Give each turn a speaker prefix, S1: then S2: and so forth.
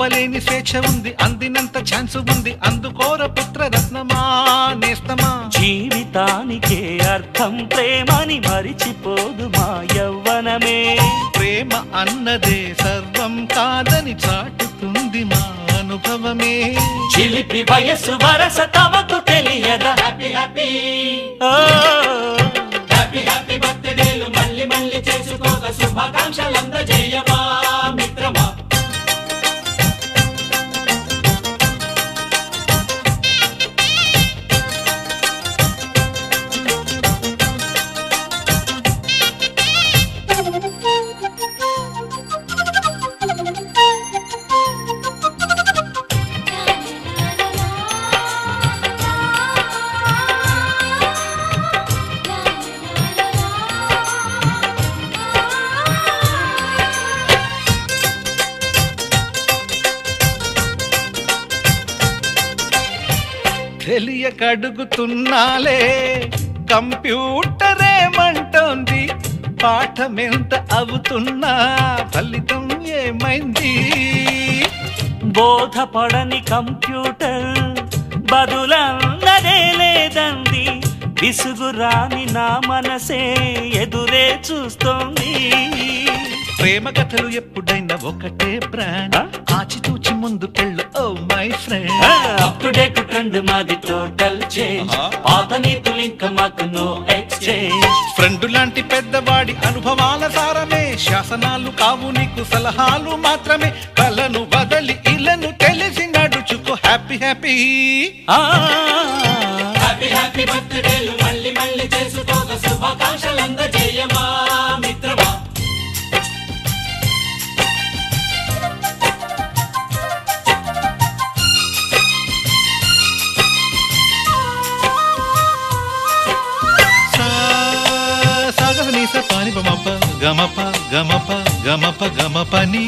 S1: ఇవ్వలేని స్వేచ్ఛ ఉంది, అందినంత ఛాన్స్ ఉంది, అందుకోర పుత్ర రత్నమా నేస్తమా.
S2: జీవితానికే అర్థం ప్రేమని మరిచిపోదు మా యవ్వనమే.
S1: ప్రేమ అన్నదే సర్వం కాదని చాటుతుంది మా అనుభవమే.
S2: చిలిపి వయసు వరస తమకు తెలియదా. హ్యాపీ హ్యాపీ హ్యాపీ హ్యాపీ బర్త్డేలు మళ్ళీ మళ్ళీ చేసుకోక శుభాకాంక్షలందజేయమా మిత్రమా.
S1: తెలియకడుగుతున్నాలే కంప్యూటరేమంటోంది, పాఠమెంత అవుతున్నా ఫలితం ఏమైంది.
S2: బోధపడని కంప్యూటర్ బదులన్నదే లేదంది, విసుగురాని నా మనసే ఎదురే చూస్తోంది.
S1: ప్రేమ కథలు ఎప్పుడైనా ఒకటే బ్రాండ్, ఆచితూచి ముందుకెళ్ళు oh my friend.
S2: Up to date trend మాది టోటల్ చేంజ్, పాత నీతులు ఇంకా మాకు నో ఎక్స్చేంజ్.
S1: ఫ్రెండ్ లాంటి పెద్దవాడి అనుభవాల సారమే, శాసనాలు కావు నీకు సలహాలు మాత్రమే. కలను వదలి ఇలను తెలిసి నడుచుకో హ్యాపీ హ్యాపీ
S2: హ్యాపీ హ్యాపీ బర్త్డేలు మళ్ళీ మళ్ళీ చేసుకోక శుభాకాంక్షలందజేయమా మిత్రమా.
S1: సాగ నీస పాని గమప గమప గమప గమప గమపని.